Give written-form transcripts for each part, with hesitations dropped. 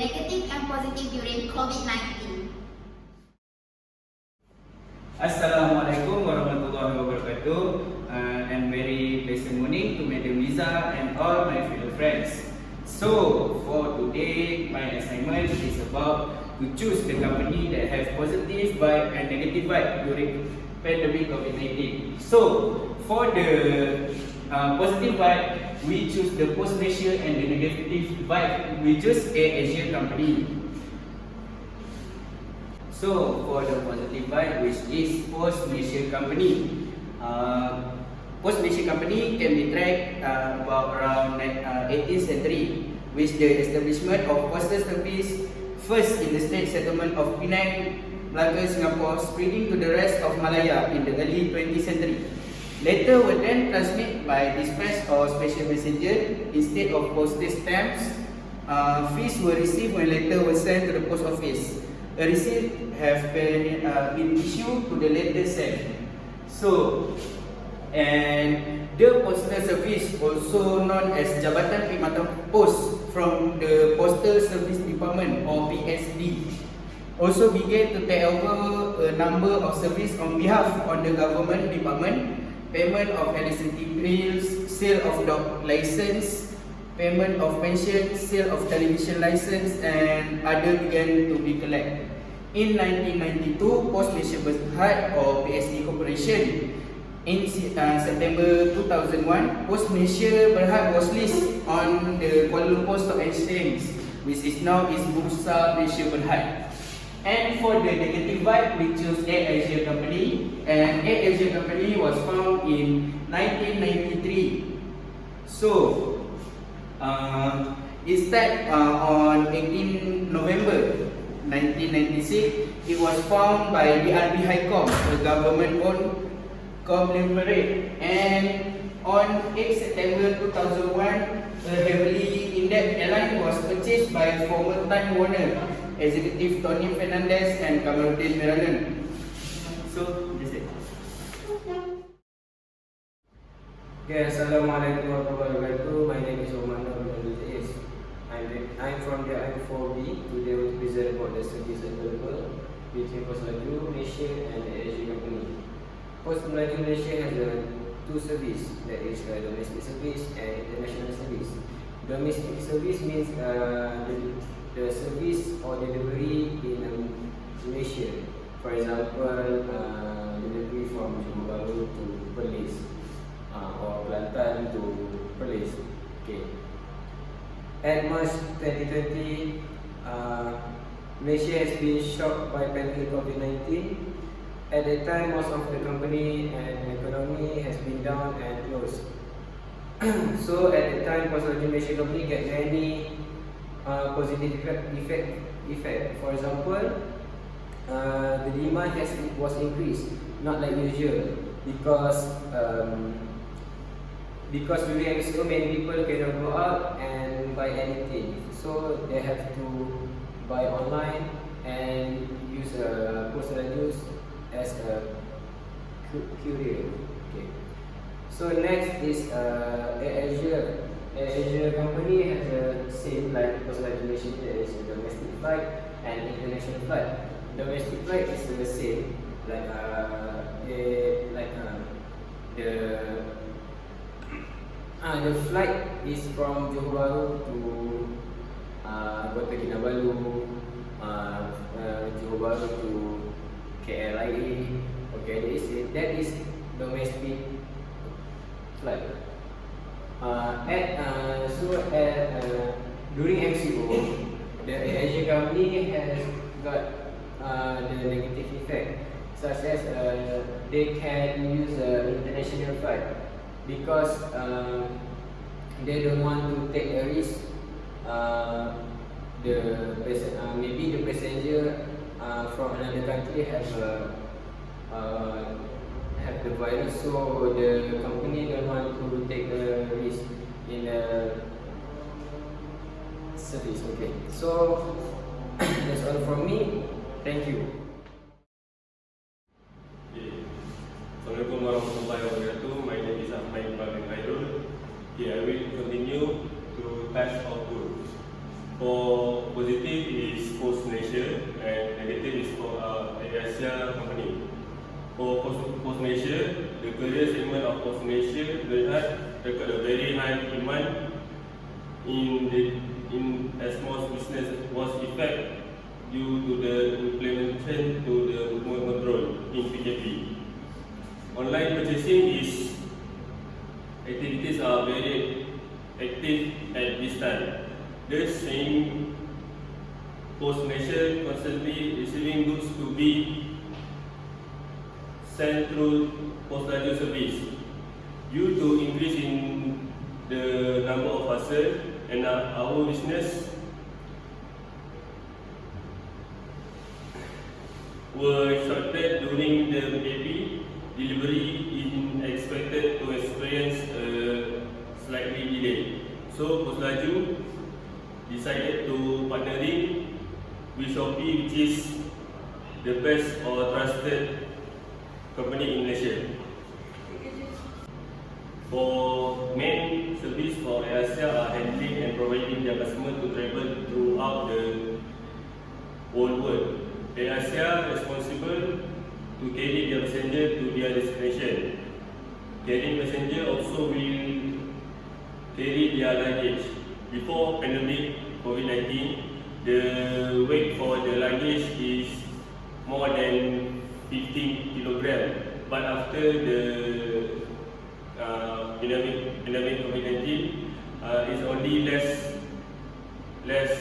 negative and positive during COVID-19. Assalamualaikum warahmatullahi wabarakatuh, and very pleasant morning to Madam Liza and all my fellow friends. So for today, my assignment is about to choose the company that have positive vibe and negative vibe during pandemic COVID-19. So for the positive vibe, we choose the Post Malaysia, and the negative vibe, we choose AHMAD company. So for the positive vibe, which is Post Malaysia company, Post Malaysia company can be tracked about around 18th century, with the establishment of postal service first in the state settlement of Penang, Melaka, Singapore, spreading to the rest of Malaya in the early 20th century. Later were then transmitted by dispatch or special messenger instead of postage stamps. Fees were received when letter was sent to the post office. A receipt have been issued to the letter sent. So, and the postal service, also known as Jabatan Perkhidmatan Pos from the Postal Service Department or PSD, also began to take over a number of service on behalf of the government department. Payment of electricity bills, sale of dog license, payment of pension, sale of television license, and other began to be collected. In 1992, Post Malaysia Berhad or PSD Corporation. In September 2001, Post Malaysia Berhad was listed on the Kuala Lumpur Stock Exchange, which is now is Bursa Malaysia Berhad. And for the negative vibe, we choose AHMAD company, and AHMAD company was found in 1993. So, it started on 18 November 1996. It was found by DRB Highcom, a government-owned conglomerate, and on 8 September 2001, a heavily indebted airline was purchased by former Time Warner Executive Tony Fernandez and Kamaluddin Meralan. So, that's it. Okay, Assalamualaikum warahmatullahi wabarakatuh. My name is Oman. I'm from the IM4B. Today we will present about the service available between Post Melaju Malaysia and the AHMAD company. Post Melaju Malaysia has two services, that is domestic service and international service. Domestic service means the service or delivery in Malaysia. For example, delivery from Johor Bahru to Perlis, or Kelantan to Perlis. Okay. At March 2020, Malaysia has been shocked by pandemic COVID-19. At the time, most of the company and economy has been down and closed. So at the time, Post Malaysia company get many positive effect. For example, the demand was increased, not like usual, because during MCO many people cannot go out and buy anything, so they have to buy online and use Post Melaju as a courier. Okay. So next is AHMAD company has the same like Post Melaju Malaysia. There is a domestic flight and international flight. Domestic flight is the same, like the flight is from Johor Bahru to Kota Kinabalu, Johor Bahru to KLIA. Okay, that is domestic flight. During MCO, the AHMAD company has got the negative effect, such as they can use international flight because they don't want to take a risk. Maybe the passenger from another country have the virus, so the company don't want to take a risk in the service. Okay, so that's all from me. Thank you. Assalamualaikum warahmatullahi wabarakatuh. My name is KHAIRUL. Here I will continue to touch on good. For positive is Post Malaysia and negative is for Asia company. For Post Malaysia, the career segment of Post Malaysia record a very high demand in as most business was effect due to the implementation to the control in PKP. Online purchasing activities are very active at this time. Thus, saying Post Malaysia constantly receiving goods to be sent through postal service. Due to increase in the number of parcels and our business were shorted during the PKP, delivery is expected to experience a slightly delay. So, Poslaju decided to partnering with Shopee, which is the best or trusted company in Malaysia. For main service for AirAsia are handling and providing their customer to travel throughout the whole world. AirAsia responsible to carry their passenger to their destination. Carrying passenger also will carry their luggage. Before pandemic COVID-19, the weight for the luggage is more than 15 kilograms. But after the pandemic COVID-19, it's only less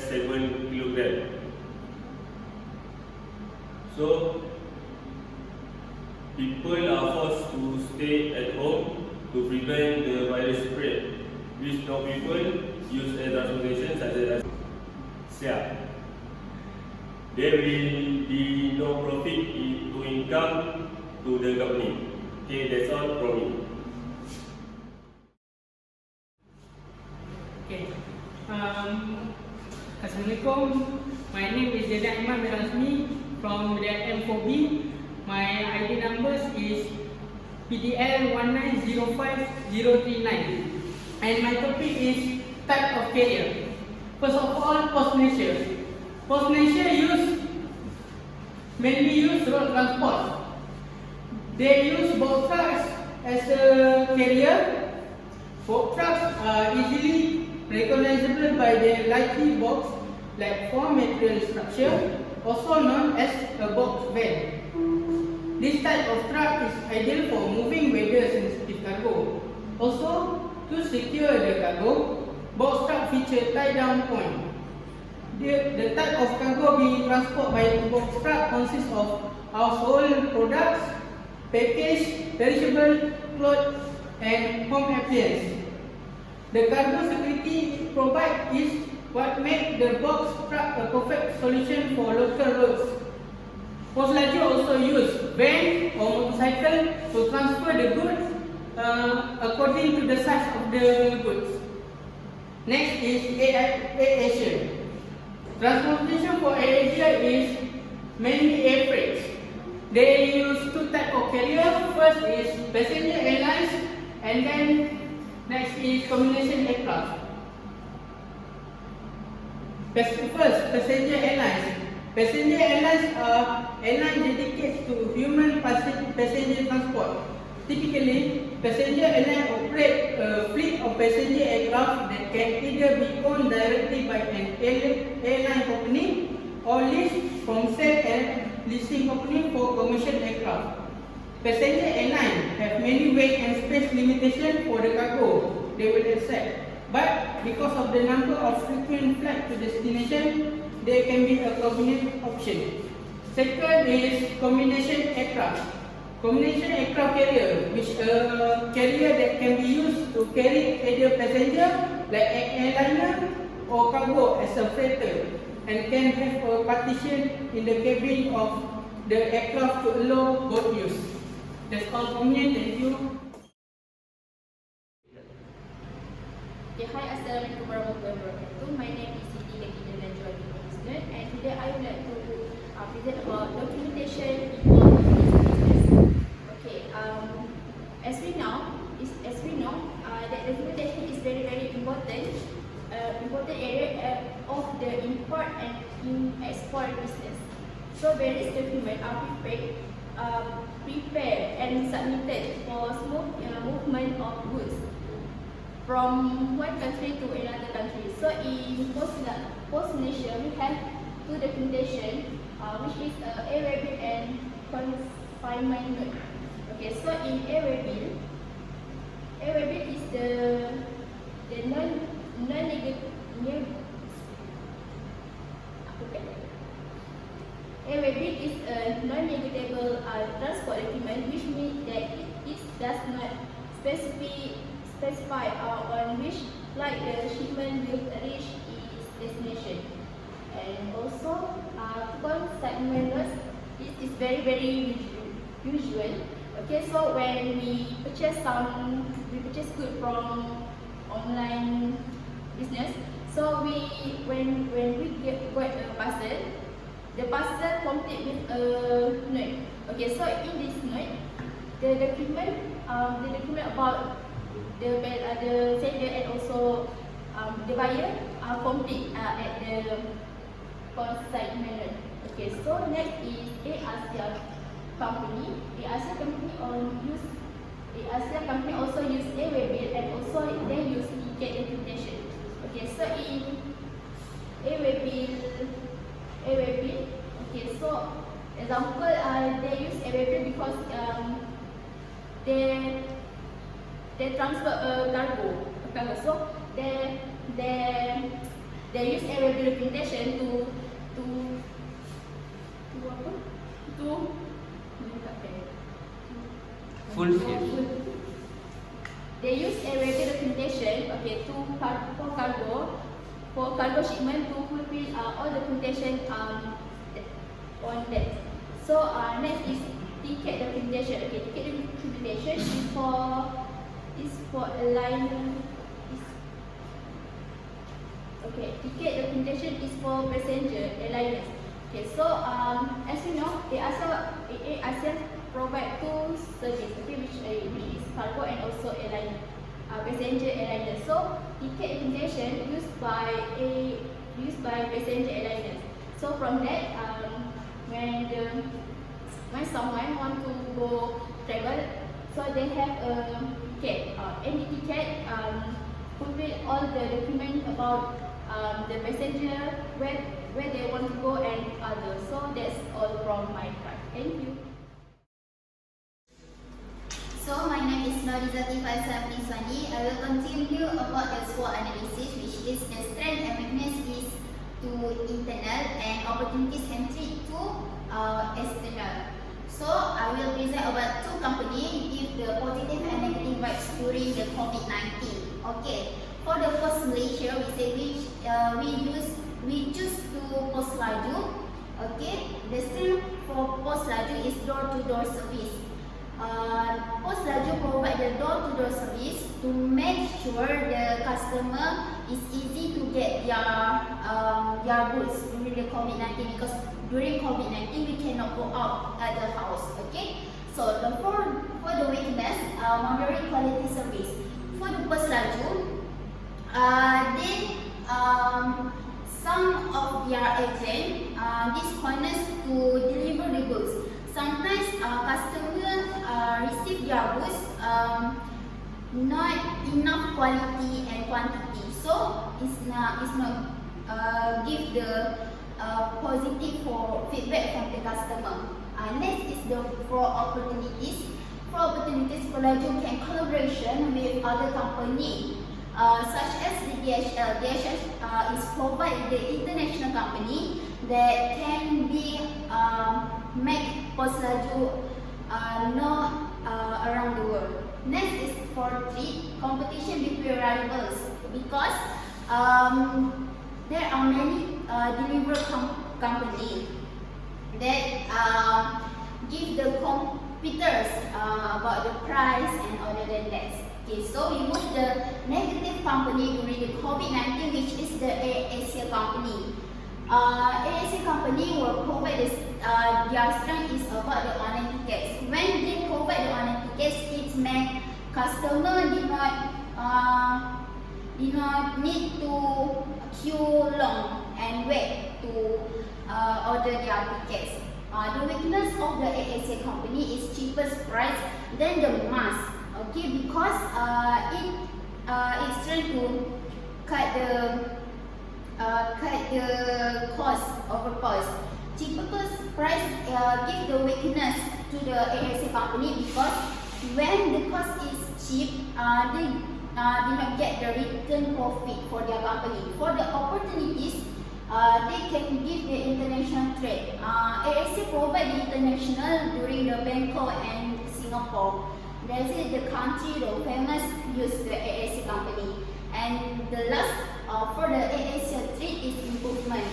7 kilograms. So people are forced to stay at home to prevent the virus spread. With no people use air transportation such as SIA. There will be no profit to income to the company. Okay, that's all from me. Okay. Assalamualaikum. My name is NORAZMI from the M4B. My ID numbers is PDL 1905039. And my topic is type of carrier. First of all, Post Malaysia. Post Malaysia mainly use road transport. They use box trucks as a carrier. Box trucks are easily recognizable by their lightly box platform material structure, also known as a box van. This type of truck is ideal for moving weather-sensitive cargo. Also, to secure the cargo, box truck feature tie-down point. The type of cargo being transported by the box truck consists of household products, packaged, perishable clothes, and home appliances. The cargo security it provides is what makes the box truck a perfect solution for local roads. Post Laju also use van or motorcycle to transfer the goods according to the size of the goods. Next is AHMAD. Transportation for AHMAD is mainly air freight. They use two types of carrier. First is passenger airlines, and then next is combination aircraft. First, passenger airlines. Passenger airlines are airlines dedicated to human passenger transport. Typically, passenger airlines operate a fleet of passenger aircraft that can either be owned directly by an airline company or leased from said leasing company for commercial aircraft. Passenger airlines have many weight and space limitations for the cargo they will accept, but because of the number of frequent flights to destination, they can be a convenient option. Second is combination aircraft. Combination aircraft carrier, which a carrier that can be used to carry either passenger like an airliner or cargo as a freighter, and can have a partition in the cabin of the aircraft to allow both use. That's all from me. Thank you. Okay, hi, Assalamualaikum warahmatullahi wabarakatuh. My name is SITI dan NAJWA, and today I would like to present about documentation involved in this business. Okay, as we know, that documentation is very important area of the prepared and submitted for smooth movement of goods from one country to another country. So in post Malaysia, we have two documentation, which is airway bill and confinement note. Okay, so in airway bill is the non-negative. Airway bill is a non-negatable transport document, which means that it does not specify on which flight the shipment will reach its destination. And also, consignment notes is very usual. Okay, so when we purchase goods from online business, so when we get a parcel, the parcel complete with a note. Okay, so in this note, the document about the seller and also the buyer are complete at the consignment note. Okay, so next is ASEA company. ASEA company also use airway bill and also they use ticket documentation. Okay, so in airway bill. Okay, so example, they use airway bill because they transfer a cargo. So they use airway bill documentation to fulfill. They use airway bill documentation, okay, for cargo shipment to fulfill all documentation on that. So next is ticket documentation. Okay, ticket documentation is for airline. Okay, ticket documentation is for passenger airliners. Okay, so as you know, ASEA provide two services, okay, which is cargo and also airline, passenger airliners. So ticket documentation used by passenger airliners. So from that, when someone want to go travel, so they have a ticket. Any ticket fulfill all the document about the passenger, where they want to go and others. So that's all from my part. Thank you. So my name is NURIZZATI SUANDI. I will continue about the SWOT analysis, which is the strength and weakness to internal and opportunities and threat to external. So I will present about two companies give the positive and negative vibes during the COVID-19. Okay, for the Post Malaysia, we choose to Post Laju. Okay, the strength for Post Laju is door-to-door service. Post Laju provide the door-to-door service to make sure the customer is easy to get their goods during the COVID-19, because during COVID-19 we cannot go out at the house. Okay, so for the weakness, moderate quality service. For the Post Laju, some of their agent dishonest to deliver the goods. Sometimes customers receive their goods not enough quality and quantity, so it's not give the positive feedback from the customer. Next is for opportunities. For opportunities, Polaju can collaboration with other company, such as the DHL. DHL is provide the international company that can be make Post Laju know around the world. Next is for competition between rivals, because there are many delivery company that give the competitors about the price and other than that. Okay, so we move the negative company during the COVID-19, which is the ASEA company. ASEA company will provide this, their strength is about the online tickets. When they provide the online tickets, it means customer did not need to queue long and wait to order their tickets. The weakness of the ASA company is cheapest price than the mass. Okay, because it's trying to cut the cost over cost. Cheapest price give the weakness to the ASA company because when the cost is cheap, they do not get the return profit for their company. For the opportunities, they can give the international trade. ASA provide the international during the Bangkok and Singapore. That's it, the country, the famous use the ASA company. And the last for the ASA trade is improvement.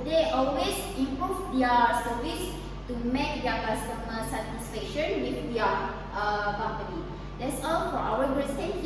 They always improve their service to make their customer satisfaction with their company. That's all for our group. Thank you.